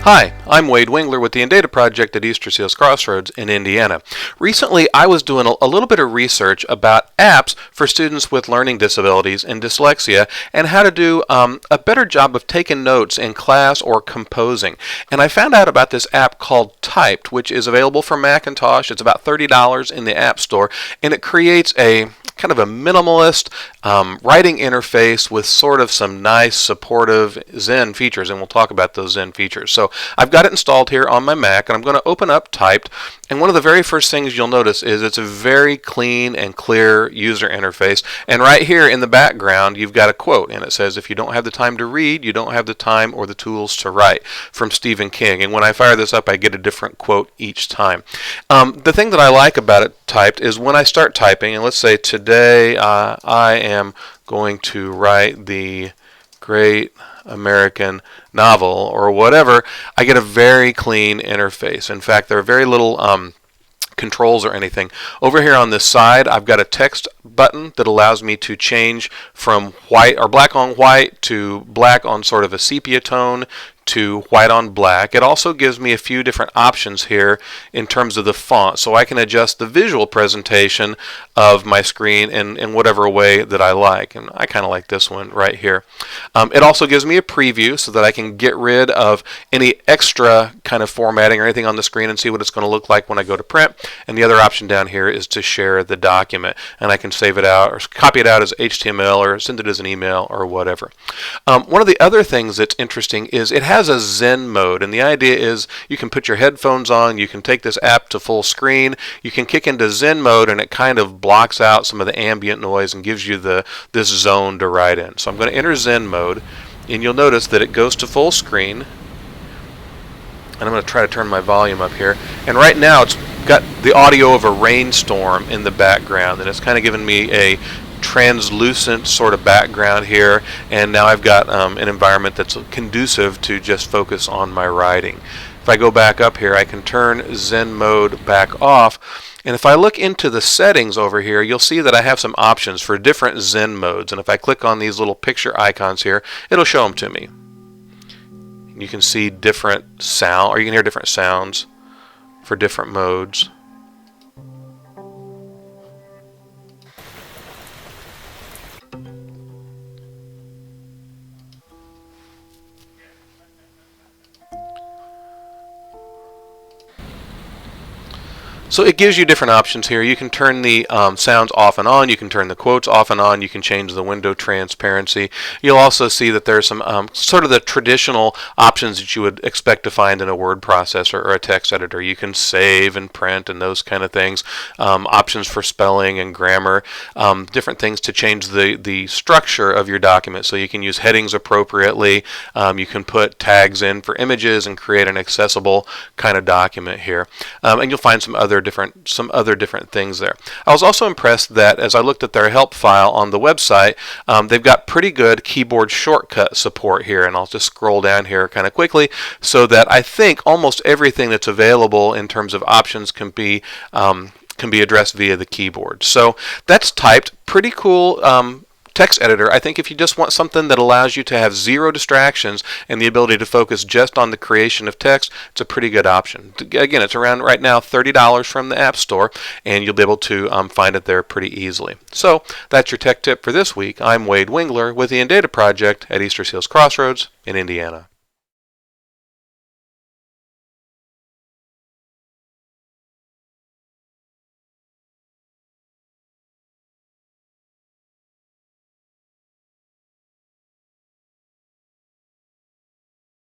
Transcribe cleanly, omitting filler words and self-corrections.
Hi, I'm Wade Wingler with the Indata Project at Easter Seals Crossroads in Indiana. Recently, I was doing a little bit of research about apps for students with learning disabilities and dyslexia and how to do a better job of taking notes in class or composing. And I found out about this app called Typed, which is available for Macintosh. It's about $30 in the App Store, and it creates a kind of a minimalist writing interface with sort of some nice supportive Zen features, and we'll talk about those Zen features. So I've got it installed here on my Mac, and I'm going to open up Typed, and one of the very first things you'll notice is it's a very clean and clear user interface, and right here in the background you've got a quote, and it says, "If you don't have the time to read, you don't have the time or the tools to write," from Stephen King. And when I fire this up, I get a different quote each time. The thing that I like about it Typed is when I start typing, and let's say today I am going to write the great American novel or whatever, I get a very clean interface. In fact, there are very little controls or anything. Over here on this side, I've got a text button that allows me to change from white or black on white to black on sort of a sepia tone to white on black. It also gives me a few different options here in terms of the font, so I can adjust the visual presentation of my screen in whatever way that I like, and I kind of like this one right here. It also gives me a preview so that I can get rid of any extra kind of formatting or anything on the screen and see what it's going to look like when I go to print. And the other option down here is to share the document, and I can save it out or copy it out as HTML or send it as an email or whatever. One of the other things that's interesting is it has a Zen mode, and the idea is you can put your headphones on, you can take this app to full screen, you can kick into Zen mode, and it kind of blocks out some of the ambient noise and gives you this zone to write in. So I'm going to enter Zen mode, and you'll notice that it goes to full screen, and I'm going to try to turn my volume up here, and right now it's got the audio of a rainstorm in the background, and it's kind of giving me a translucent sort of background here, and now I've got an environment that's conducive to just focus on my writing. If I go back up here, I can turn Zen mode back off, and if I look into the settings over here, you'll see that I have some options for different Zen modes, and if I click on these little picture icons here, it'll show them to me. You can see different sound, or you can hear different sounds for different modes. So it gives you different options here. You can turn the sounds off and on, you can turn the quotes off and on, you can change the window transparency. You'll also see that there's some sort of the traditional options that you would expect to find in a word processor or a text editor. You can save and print and those kind of things. Options for spelling and grammar. Different things to change the structure of your document, so you can use headings appropriately. You can put tags in for images and create an accessible kind of document here. And you'll find some other different things there. I was also impressed that as I looked at their help file on the website, they've got pretty good keyboard shortcut support here, and I'll just scroll down here kind of quickly so that I think almost everything that's available in terms of options can be addressed via the keyboard. So that's Typed. Pretty cool text editor. I think if you just want something that allows you to have zero distractions and the ability to focus just on the creation of text, it's a pretty good option. Again, it's around right now $30 from the App Store, and you'll be able to find it there pretty easily. So that's your tech tip for this week. I'm Wade Wingler with the Indata Project at Easter Seals Crossroads in Indiana.